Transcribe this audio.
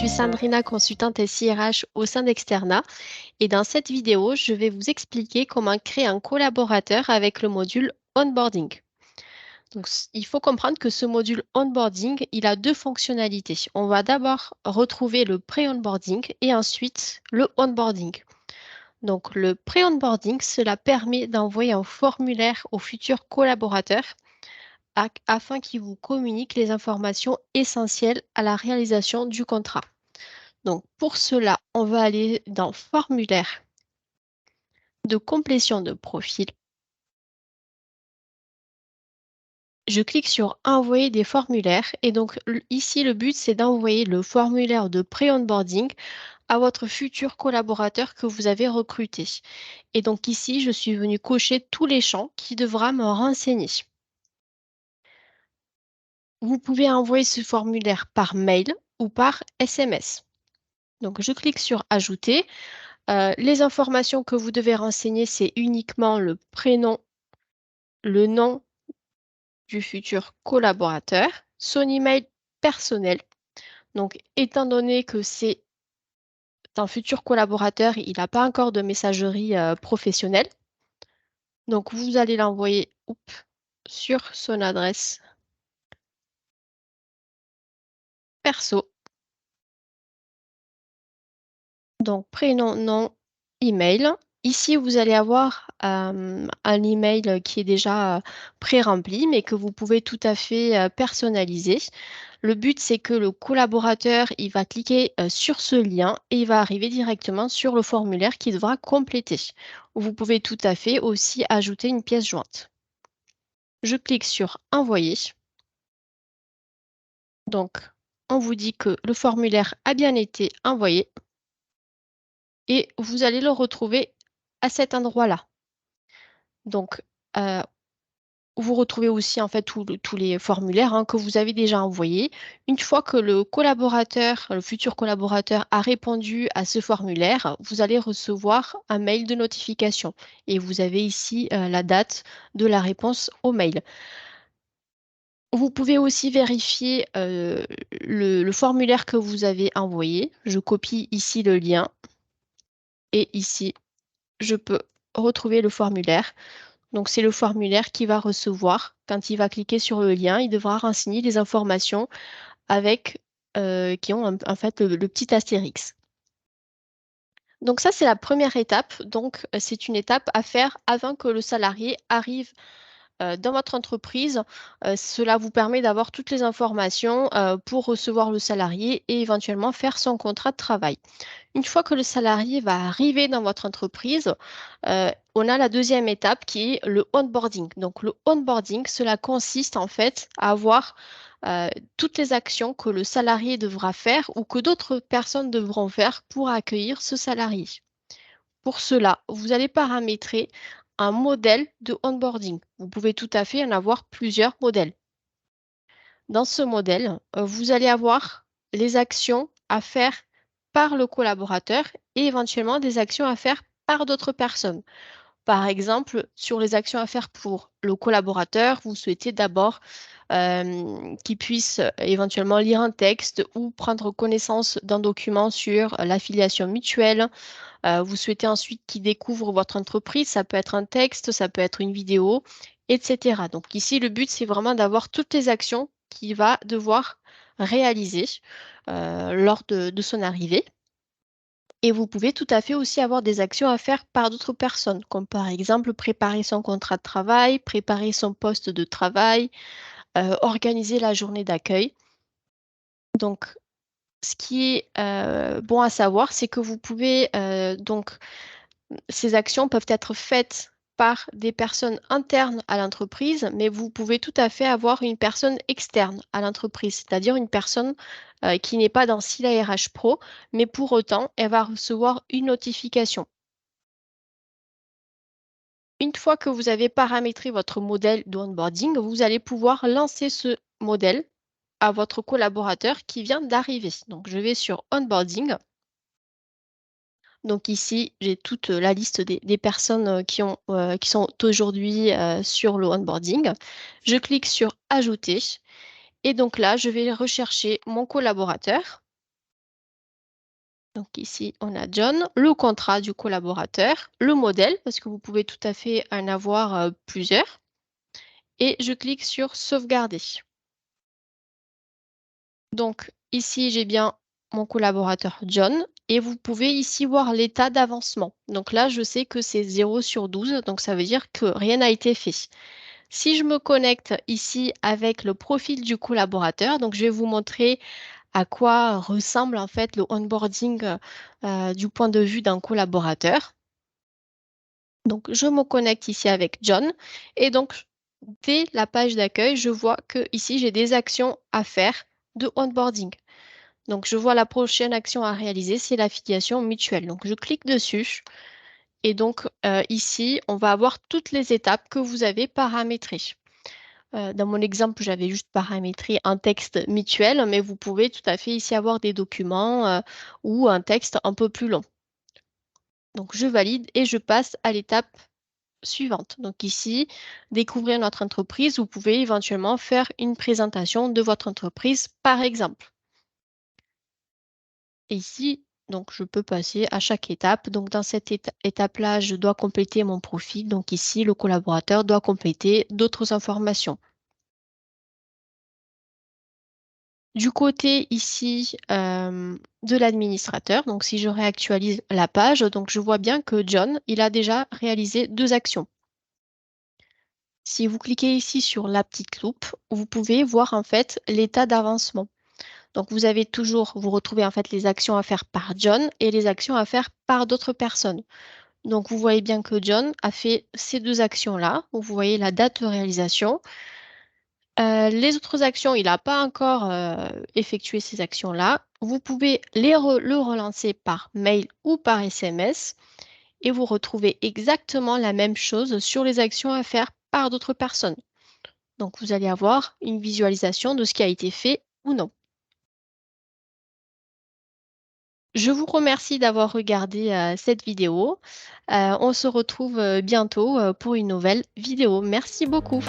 suis Sandrina, consultante SIRH au sein d'Externa et dans cette vidéo, je vais vous expliquer comment créer un collaborateur avec le module Onboarding. Donc, il faut comprendre que ce module Onboarding, il a deux fonctionnalités. On va d'abord retrouver le pré-onboarding et ensuite le onboarding. Donc, le pré-onboarding, cela permet d'envoyer un formulaire aux futurs collaborateurs afin qu'ils vous communiquent les informations essentielles à la réalisation du contrat. Donc, pour cela, on va aller dans Formulaire de complétion de profil. Je clique sur Envoyer des formulaires et donc ici, le but, c'est d'envoyer le formulaire de pré-onboarding à votre futur collaborateur que vous avez recruté. Et donc ici, je suis venue cocher tous les champs qui devra me renseigner. Vous pouvez envoyer ce formulaire par mail ou par SMS. Donc, je clique sur Ajouter. Les informations que vous devez renseigner, c'est uniquement le prénom, le nom du futur collaborateur, son email personnel. Donc, étant donné que c'est un futur collaborateur, il n'a pas encore de messagerie professionnelle. Donc, vous allez l'envoyer sur son adresse perso. Donc, prénom, nom, email. Ici, vous allez avoir un email qui est déjà pré-rempli, mais que vous pouvez tout à fait personnaliser. Le but, c'est que le collaborateur, il va cliquer sur ce lien et il va arriver directement sur le formulaire qu'il devra compléter. Vous pouvez tout à fait aussi ajouter une pièce jointe. Je clique sur Envoyer. Donc, on vous dit que le formulaire a bien été envoyé et vous allez le retrouver à cet endroit-là. Donc, euh, vous retrouvez aussi en fait tous les formulaires que vous avez déjà envoyés. Une fois que le collaborateur, le futur collaborateur a répondu à ce formulaire, vous allez recevoir un mail de notification. Et vous avez ici la date de la réponse au mail. Vous pouvez aussi vérifier le formulaire que vous avez envoyé. Je copie ici le lien et ici, je peux retrouver le formulaire. Donc, c'est le formulaire qu'il va recevoir. Quand il va cliquer sur le lien, il devra renseigner les informations avec, qui ont en fait le petit astérix. Donc, ça, c'est la première étape. Donc, c'est une étape à faire avant que le salarié arrive dans votre entreprise. Cela vous permet d'avoir toutes les informations pour recevoir le salarié et éventuellement faire son contrat de travail. Une fois que le salarié va arriver dans votre entreprise, on a la deuxième étape qui est le onboarding. Donc le onboarding, cela consiste en fait à avoir toutes les actions que le salarié devra faire ou que d'autres personnes devront faire pour accueillir ce salarié. Pour cela, vous allez paramétrer un modèle de onboarding. Vous pouvez tout à fait en avoir plusieurs modèles. Dans ce modèle, vous allez avoir les actions à faire par le collaborateur et éventuellement des actions à faire par d'autres personnes. Par exemple, sur les actions à faire pour le collaborateur, vous souhaitez d'abord qu'il puisse éventuellement lire un texte ou prendre connaissance d'un document sur l'affiliation mutuelle. Vous souhaitez ensuite qu'il découvre votre entreprise, ça peut être un texte, ça peut être une vidéo, etc. Donc ici, le but, c'est vraiment d'avoir toutes les actions qu'il va devoir réaliser lors de son arrivée. Et vous pouvez tout à fait aussi avoir des actions à faire par d'autres personnes, comme par exemple préparer son contrat de travail, préparer son poste de travail, organiser la journée d'accueil. Donc, ce qui est bon à savoir, c'est que vous pouvez donc ces actions peuvent être faites par des personnes internes à l'entreprise, mais vous pouvez tout à fait avoir une personne externe à l'entreprise, c'est-à-dire une personne qui n'est pas dans SILA RH Pro, mais pour autant, elle va recevoir une notification. Une fois que vous avez paramétré votre modèle d'onboarding, vous allez pouvoir lancer ce modèle à votre collaborateur qui vient d'arriver. Donc, je vais sur Onboarding. Donc ici, j'ai toute la liste des personnes qui sont aujourd'hui sur le onboarding. Je clique sur Ajouter et donc là, je vais rechercher mon collaborateur. Donc ici, on a John, le contrat du collaborateur, le modèle, parce que vous pouvez tout à fait en avoir plusieurs. Et je clique sur sauvegarder. Donc ici, j'ai bien mon collaborateur John et vous pouvez ici voir l'état d'avancement. Donc là, je sais que c'est 0/12, donc ça veut dire que rien n'a été fait. Si je me connecte ici avec le profil du collaborateur, donc je vais vous montrer à quoi ressemble en fait le onboarding du point de vue d'un collaborateur. Donc je me connecte ici avec John et donc dès la page d'accueil, je vois que ici j'ai des actions à faire de onboarding. Donc je vois la prochaine action à réaliser, c'est l'affiliation mutuelle. Donc je clique dessus et donc ici, on va avoir toutes les étapes que vous avez paramétrées. Dans mon exemple, j'avais juste paramétré un texte mutuel, mais vous pouvez tout à fait ici avoir des documents ou un texte un peu plus long. Donc je valide et je passe à l'étape suivante. Donc ici, découvrir notre entreprise, vous pouvez éventuellement faire une présentation de votre entreprise, par exemple. Et ici, donc je peux passer à chaque étape. Donc dans cette étape-là, je dois compléter mon profil. Donc ici, le collaborateur doit compléter d'autres informations. Du côté ici de l'administrateur, donc si je réactualise la page, donc je vois bien que John, il a déjà réalisé 2 actions. Si vous cliquez ici sur la petite loupe, vous pouvez voir en fait l'état d'avancement. Donc vous avez toujours, vous retrouvez en fait les actions à faire par John et les actions à faire par d'autres personnes. Donc vous voyez bien que John a fait ces 2 actions-là. Vous voyez la date de réalisation. Les autres actions, il n'a pas encore effectué ces actions-là. Vous pouvez le relancer par mail ou par SMS et vous retrouvez exactement la même chose sur les actions à faire par d'autres personnes. Donc vous allez avoir une visualisation de ce qui a été fait ou non. Je vous remercie d'avoir regardé cette vidéo. On se retrouve bientôt pour une nouvelle vidéo. Merci beaucoup.